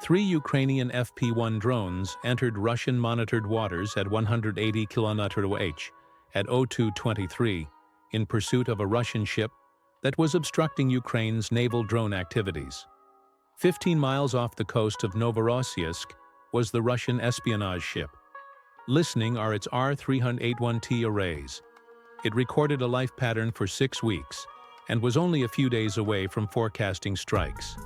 3 Ukrainian FP-1 drones entered Russian-monitored waters at 180 km/h at 02:23 in pursuit of a Russian ship that was obstructing Ukraine's naval drone activities. 15 miles off the coast of Novorossiysk was the Russian espionage ship. Listening are its R381T arrays. It recorded a life pattern for 6 weeks and was only a few days away from forecasting strikes.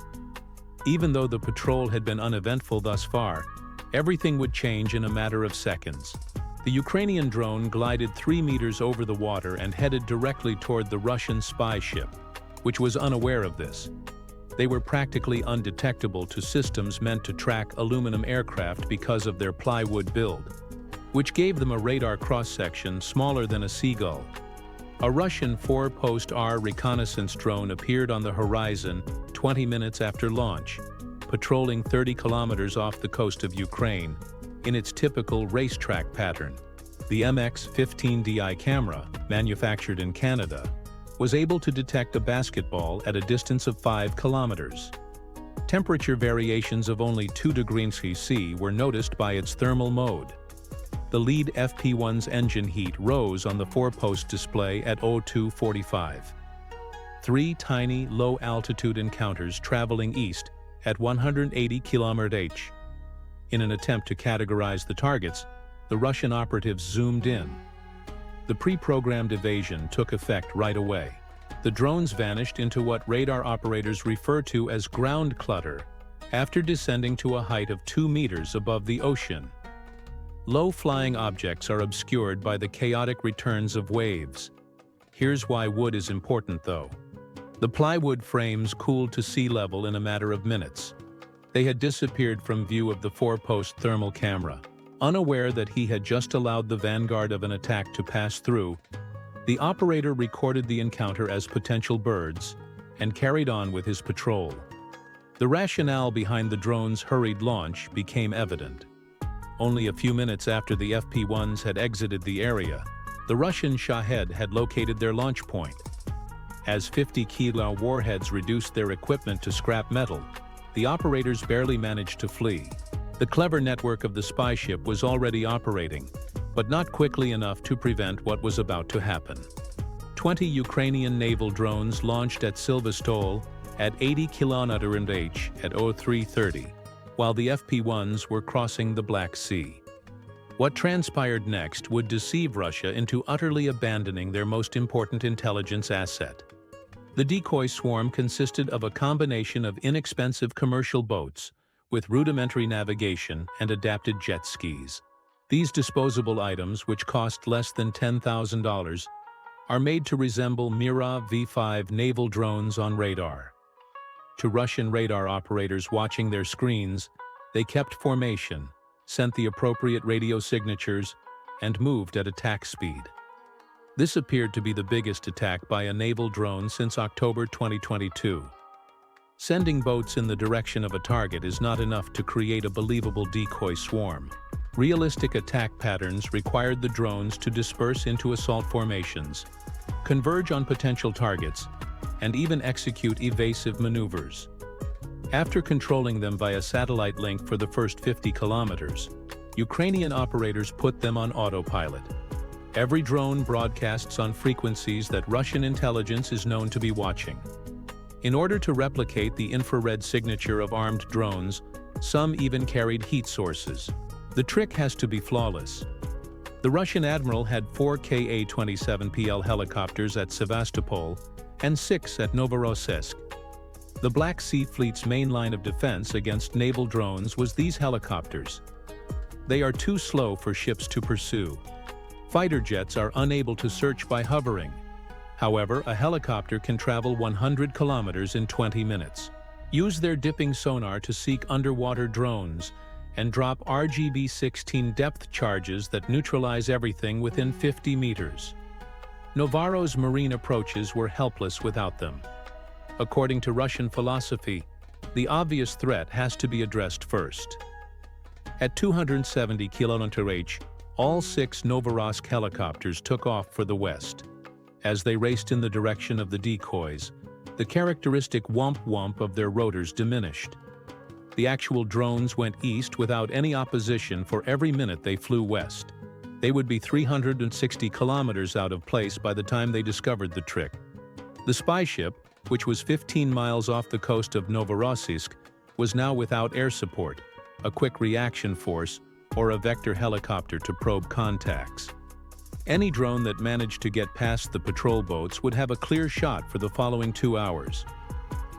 Even though the patrol had been uneventful thus far, everything would change in a matter of seconds. The Ukrainian drone glided 3 meters over the water and headed directly toward the Russian spy ship, which was unaware of this. They were practically undetectable to systems meant to track aluminum aircraft because of their plywood build, which gave them a radar cross-section smaller than a seagull. A Russian Forpost-R reconnaissance drone appeared on the horizon 20 minutes after launch, patrolling 30 kilometers off the coast of Ukraine in its typical racetrack pattern. The MX-15DI camera, manufactured in Canada, was able to detect a basketball at a distance of 5 kilometers. Temperature variations of only 2 degrees C were noticed by its thermal mode. The lead FP-1's engine heat rose on the four-post display at 02:45. 3 tiny, low-altitude encounters traveling east at 180 km/h. In an attempt to categorize the targets, the Russian operatives zoomed in. The pre-programmed evasion took effect right away. The drones vanished into what radar operators refer to as ground clutter after descending to a height of 2 meters above the ocean. Low-flying objects are obscured by the chaotic returns of waves. Here's why wood is important, though. The plywood frames cooled to sea level in a matter of minutes. They had disappeared from view of the four-post thermal camera. Unaware that he had just allowed the vanguard of an attack to pass through, the operator recorded the encounter as potential birds and carried on with his patrol. The rationale behind the drone's hurried launch became evident. Only a few minutes after the FP-1s had exited the area, the Russian Shahed had located their launch point. As 50-kilo warheads reduced their equipment to scrap metal, the operators barely managed to flee. The clever network of the spy ship was already operating, but not quickly enough to prevent what was about to happen. 20 Ukrainian naval drones launched at Sevastopol at 80 km/h at 03:30. While the FP-1s were crossing the Black Sea. What transpired next would deceive Russia into utterly abandoning their most important intelligence asset. The decoy swarm consisted of a combination of inexpensive commercial boats with rudimentary navigation and adapted jet skis. These disposable items, which cost less than $10,000, are made to resemble Mirage V5 naval drones on radar. To Russian radar operators watching their screens, they kept formation, sent the appropriate radio signatures, and moved at attack speed. This appeared to be the biggest attack by a naval drone since October 2022. Sending boats in the direction of a target is not enough to create a believable decoy swarm. Realistic attack patterns required the drones to disperse into assault formations, converge on potential targets, and even execute evasive maneuvers. After controlling them via satellite link for the first 50 kilometers, Ukrainian operators put them on autopilot. Every drone broadcasts on frequencies that Russian intelligence is known to be watching. In order to replicate the infrared signature of armed drones, some even carried heat sources. The trick has to be flawless. The Russian admiral had 4 Ka-27PL helicopters at Sevastopol and 6 at Novorossiysk. The Black Sea Fleet's main line of defense against naval drones was these helicopters. They are too slow for ships to pursue. Fighter jets are unable to search by hovering. However, a helicopter can travel 100 kilometers in 20 minutes. Use their dipping sonar to seek underwater drones and drop RGB-16 depth charges that neutralize everything within 50 meters. Novorossiysk's marine approaches were helpless without them. According to Russian philosophy, the obvious threat has to be addressed first. At 270 km/h, all 6 Novorossiysk helicopters took off for the west. As they raced in the direction of the decoys, the characteristic whomp-whomp of their rotors diminished. The actual drones went east without any opposition for every minute they flew west. They would be 360 kilometers out of place by the time they discovered the trick. The spy ship, which was 15 miles off the coast of Novorossiysk, was now without air support, a quick reaction force, or a vector helicopter to probe contacts. Any drone that managed to get past the patrol boats would have a clear shot for the following 2 hours.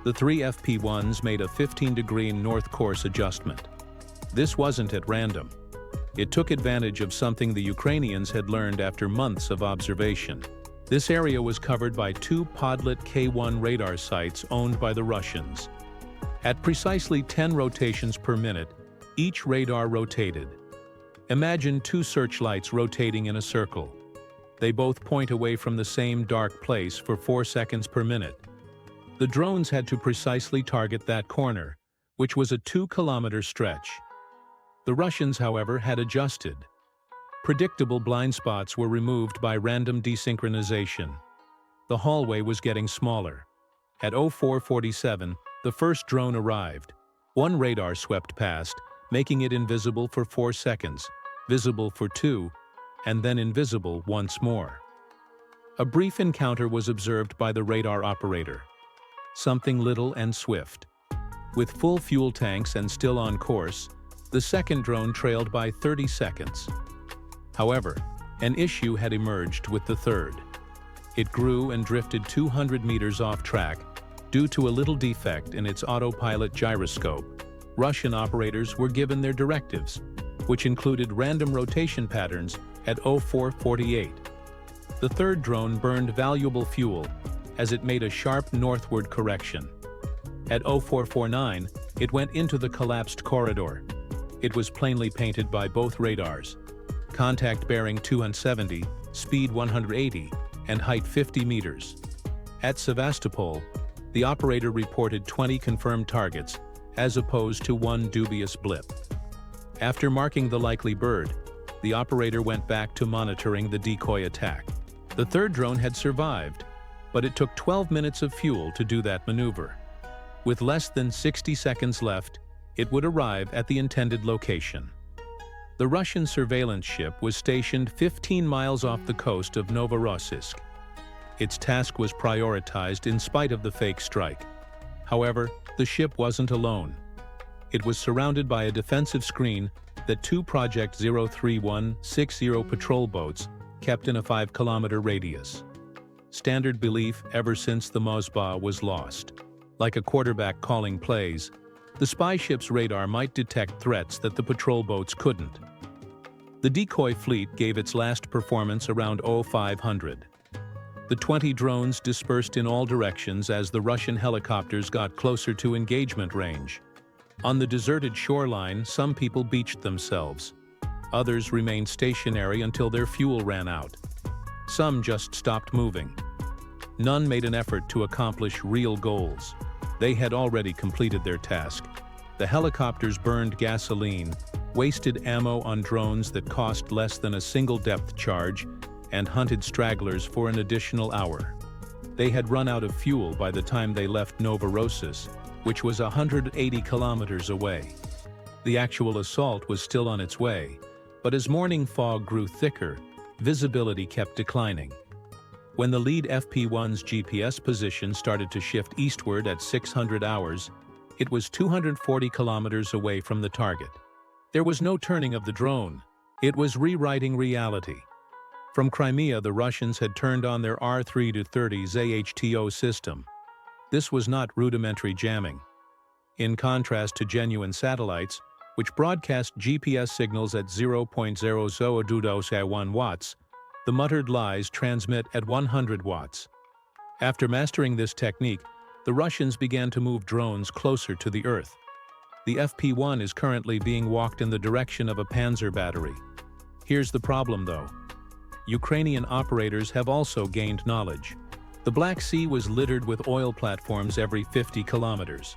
The 3 FP-1s made a 15-degree north course adjustment. This wasn't at random. It took advantage of something the Ukrainians had learned after months of observation. This area was covered by 2 Podlet K1 radar sites owned by the Russians. At precisely 10 rotations per minute, each radar rotated. Imagine 2 searchlights rotating in a circle. They both point away from the same dark place for 4 seconds per minute. The drones had to precisely target that corner, which was a 2-kilometer stretch. The Russians, however, had adjusted. Predictable blind spots were removed by random desynchronization. The hallway was getting smaller. At 04:47, the first drone arrived. 1 radar swept past, making it invisible for 4 seconds, visible for 2, and then invisible once more. A brief encounter was observed by the radar operator. Something little and swift. With full fuel tanks and still on course, the second drone trailed by 30 seconds. However, an issue had emerged with the third. It grew and drifted 200 meters off track due to a little defect in its autopilot gyroscope. Russian operators were given their directives, which included random rotation patterns at 04:48. The third drone burned valuable fuel as it made a sharp northward correction. At 04:49, it went into the collapsed corridor. It was plainly painted by both radars. Contact bearing 270, speed 180, and height 50 meters. At Sevastopol, the operator reported 20 confirmed targets, as opposed to 1 dubious blip. After marking the likely bird, the operator went back to monitoring the decoy attack. The third drone had survived, but it took 12 minutes of fuel to do that maneuver. With less than 60 seconds left, it would arrive at the intended location. The Russian surveillance ship was stationed 15 miles off the coast of Novorossiysk. Its task was prioritized in spite of the fake strike. However, the ship wasn't alone. It was surrounded by a defensive screen that 2 Project 03160 patrol boats kept in a 5-kilometer radius. Standard belief ever since the Mosba was lost. Like a quarterback calling plays, the spy ship's radar might detect threats that the patrol boats couldn't. The decoy fleet gave its last performance around 0500. The 20 drones dispersed in all directions as the Russian helicopters got closer to engagement range. On the deserted shoreline, some people beached themselves. Others remained stationary until their fuel ran out. Some just stopped moving. None made an effort to accomplish real goals. They had already completed their task. The helicopters burned gasoline, wasted ammo on drones that cost less than a single depth charge, and hunted stragglers for an additional hour. They had run out of fuel by the time they left Novorossiysk, which was 180 kilometers away. The actual assault was still on its way, but as morning fog grew thicker, visibility kept declining. When the lead FP-1's GPS position started to shift eastward at 600 hours, it was 240 kilometers away from the target. There was no turning of the drone. It was rewriting reality. From Crimea, the Russians had turned on their R-3-30 ZHTO system. This was not rudimentary jamming. In contrast to genuine satellites, which broadcast GPS signals at 0.0021 watts, the muttered lies transmit at 100 watts. After mastering this technique, the Russians began to move drones closer to the Earth. The FP-1 is currently being walked in the direction of a Panzer battery. Here's the problem, though. Ukrainian operators have also gained knowledge. The Black Sea was littered with oil platforms every 50 kilometers.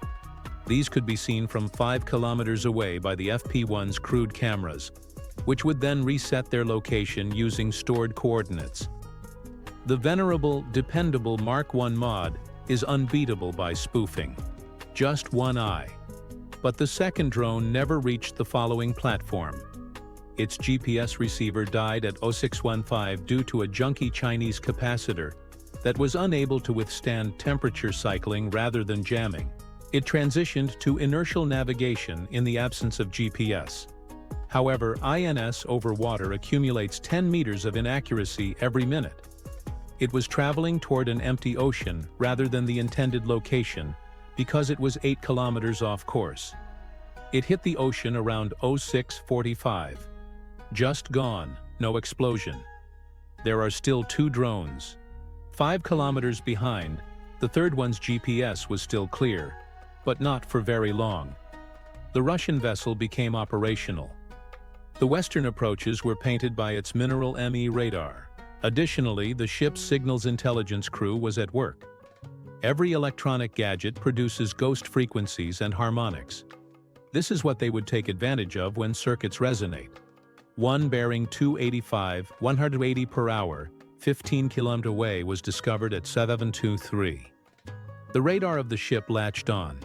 These could be seen from 5 kilometers away by the FP-1's crewed cameras, which would then reset their location using stored coordinates. The venerable, dependable Mark I mod is unbeatable by spoofing. Just one eye. But the second drone never reached the following platform. Its GPS receiver died at 0615 due to a junky Chinese capacitor that was unable to withstand temperature cycling rather than jamming. It transitioned to inertial navigation in the absence of GPS. However, INS over water accumulates 10 meters of inaccuracy every minute. It was traveling toward an empty ocean rather than the intended location because it was 8 kilometers off course. It hit the ocean around 0645. Just gone, no explosion. There are still 2 drones. 5 kilometers behind, the third one's GPS was still clear, but not for very long. The Russian vessel became operational. The western approaches were painted by its mineral ME radar. Additionally, the ship's signals intelligence crew was at work. Every electronic gadget produces ghost frequencies and harmonics. This is what they would take advantage of when circuits resonate. One bearing 285, 180 per hour, 15 km away was discovered at 723. The radar of the ship latched on.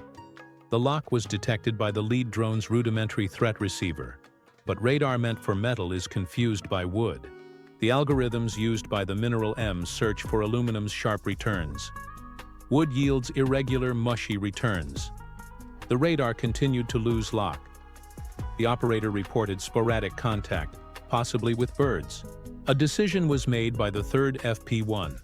The lock was detected by the lead drone's rudimentary threat receiver, but radar meant for metal is confused by wood. The algorithms used by the mineral M search for aluminum's sharp returns. Wood yields irregular, mushy returns. The radar continued to lose lock. The operator reported sporadic contact, possibly with birds. A decision was made by the third FP-1.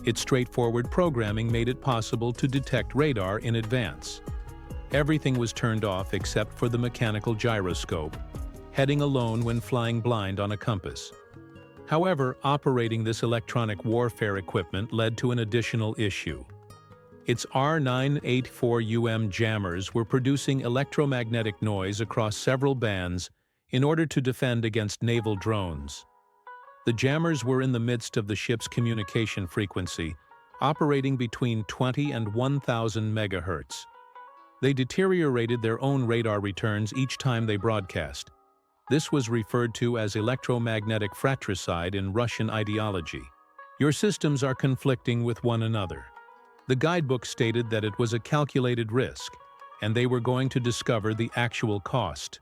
Its straightforward programming made it possible to detect radar in advance. Everything was turned off except for the mechanical gyroscope, heading alone when flying blind on a compass. However, operating this electronic warfare equipment led to an additional issue. Its R984UM jammers were producing electromagnetic noise across several bands in order to defend against naval drones. The jammers were in the midst of the ship's communication frequency, operating between 20 and 1000 megahertz. They deteriorated their own radar returns each time they broadcast. This was referred to as electromagnetic fratricide in Russian ideology. Your systems are conflicting with one another. The guidebook stated that it was a calculated risk, and they were going to discover the actual cost.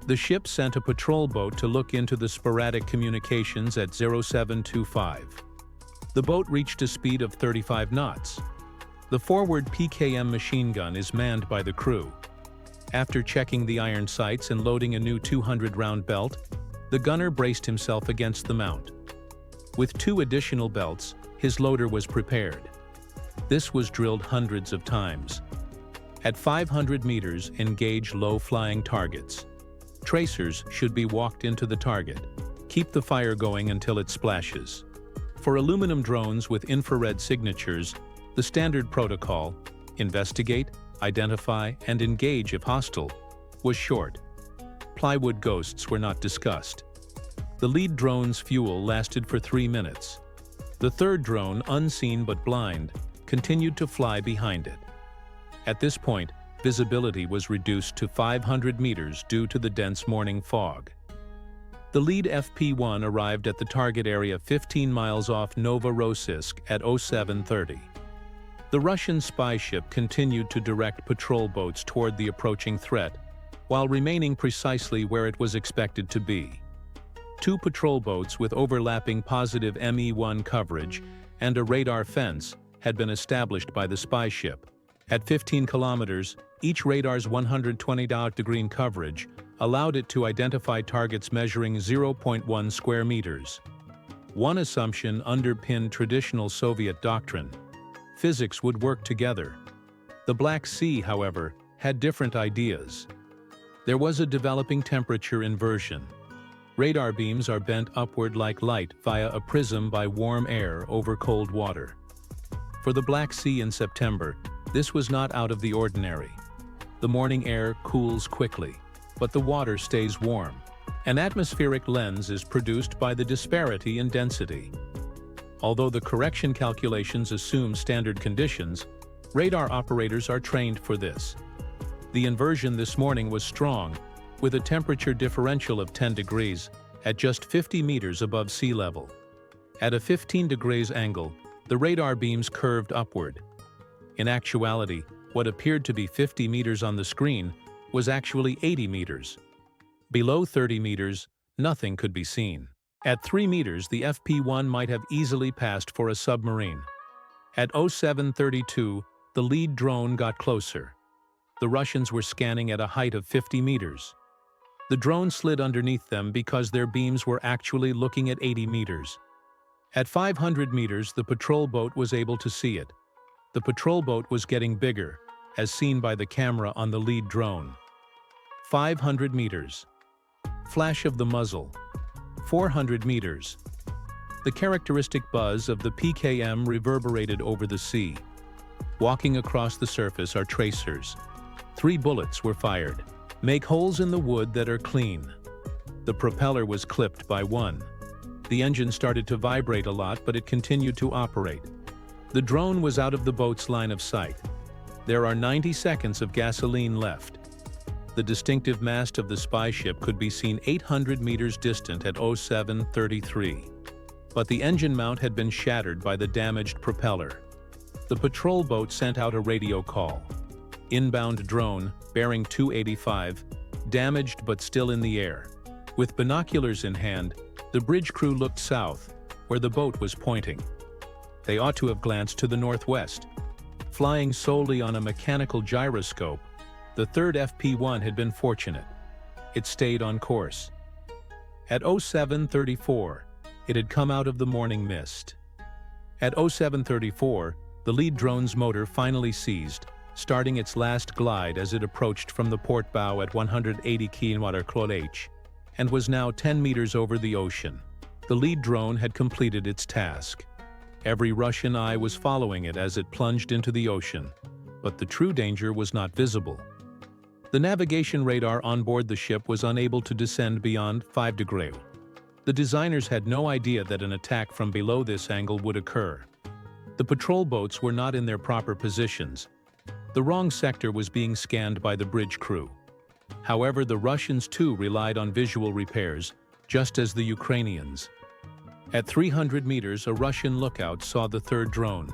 The ship sent a patrol boat to look into the sporadic communications at 0725. The boat reached a speed of 35 knots. The forward PKM machine gun is manned by the crew. After checking the iron sights and loading a new 200-round belt, the gunner braced himself against the mount. With 2 additional belts, his loader was prepared. This was drilled hundreds of times. At 500 meters, engage low-flying targets. Tracers should be walked into the target. Keep the fire going until it splashes. For aluminum drones with infrared signatures, the standard protocol, investigate, identify, and engage if hostile, was short. Plywood ghosts were not discussed. The lead drone's fuel lasted for 3 minutes. The third drone, unseen but blind, continued to fly behind it. At this point, visibility was reduced to 500 meters due to the dense morning fog. The lead FP-1 arrived at the target area 15 miles off Novorossiysk at 0730. The Russian spy ship continued to direct patrol boats toward the approaching threat, while remaining precisely where it was expected to be. 2 patrol boats with overlapping positive ME-1 coverage and a radar fence had been established by the spy ship. At 15 kilometers, each radar's 120-degree coverage allowed it to identify targets measuring 0.1 square meters. One assumption underpinned traditional Soviet doctrine: physics would work together. The Black Sea, however, had different ideas. There was a developing temperature inversion. Radar beams are bent upward like light via a prism by warm air over cold water. For the Black Sea in September, this was not out of the ordinary. The morning air cools quickly, but the water stays warm. An atmospheric lens is produced by the disparity in density. Although the correction calculations assume standard conditions, radar operators are trained for this. The inversion this morning was strong, with a temperature differential of 10 degrees at just 50 meters above sea level. At a 15 degrees angle, the radar beams curved upward. In actuality, What appeared to be 50 meters on the screen was actually 80 meters. Below 30 meters, nothing could be seen. At 3 meters, the FP-1 might have easily passed for a submarine. At 07:32, the lead drone got closer. The Russians were scanning at a height of 50 meters. The drone slid underneath them because their beams were actually looking at 80 meters. At 500 meters, the patrol boat was able to see it. The patrol boat was getting bigger, as seen by the camera on the lead drone. 500 meters. Flash of the muzzle. 400 meters. The characteristic buzz of the PKM reverberated over the sea. Walking across the surface are tracers. 3 bullets were fired. Make holes in the wood that are clean. The propeller was clipped by 1. The engine started to vibrate a lot, but it continued to operate. The drone was out of the boat's line of sight. There are 90 seconds of gasoline left. The distinctive mast of the spy ship could be seen 800 meters distant at 07:33. But the engine mount had been shattered by the damaged propeller. The patrol boat sent out a radio call. Inbound drone, bearing 285, damaged but still in the air. With binoculars in hand, the bridge crew looked south, where the boat was pointing. They ought to have glanced to the northwest. Flying solely on a mechanical gyroscope, the third FP-1 had been fortunate. It stayed on course. At 07:34, it had come out of the morning mist. At 07:34, the lead drone's motor finally ceased, starting its last glide as it approached from the port bow at 180 km/h, and was now 10 meters over the ocean. The lead drone had completed its task. Every Russian eye was following it as it plunged into the ocean, but the true danger was not visible. The navigation radar on board the ship was unable to descend beyond 5 degrees. The designers had no idea that an attack from below this angle would occur. The patrol boats were not in their proper positions. The wrong sector was being scanned by the bridge crew. However, the Russians too relied on visual repairs, just as the Ukrainians. At 300 meters, a Russian lookout saw the third drone.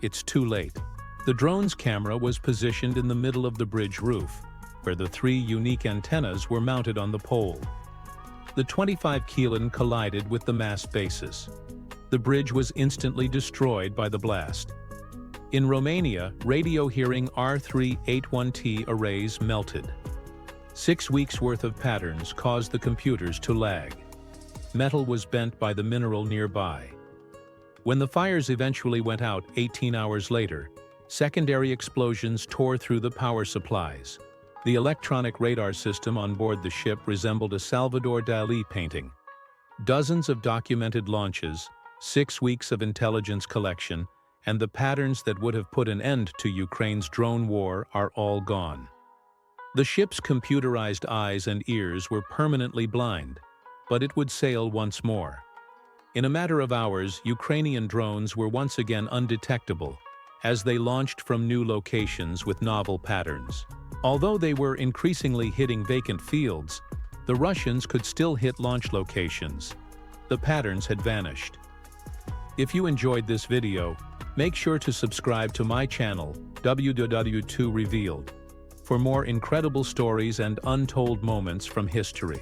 It's too late. The drone's camera was positioned in the middle of the bridge roof, where the 3 unique antennas were mounted on the pole. The 25 kilon collided with the mast basis. The bridge was instantly destroyed by the blast. In Romania, radio hearing R381T arrays melted. 6 weeks' worth of patterns caused the computers to lag. Metal was bent by the mineral nearby. When the fires eventually went out 18 hours later, secondary explosions tore through the power supplies. The electronic radar system on board the ship resembled a Salvador Dalí painting. Dozens of documented launches, 6 weeks of intelligence collection, and the patterns that would have put an end to Ukraine's drone war are all gone. The ship's computerized eyes and ears were permanently blind, but it would sail once more. In a matter of hours, Ukrainian drones were once again undetectable, as they launched from new locations with novel patterns. Although they were increasingly hitting vacant fields, the Russians could still hit launch locations. The patterns had vanished. If you enjoyed this video, make sure to subscribe to my channel, WW2 Revealed, for more incredible stories and untold moments from history.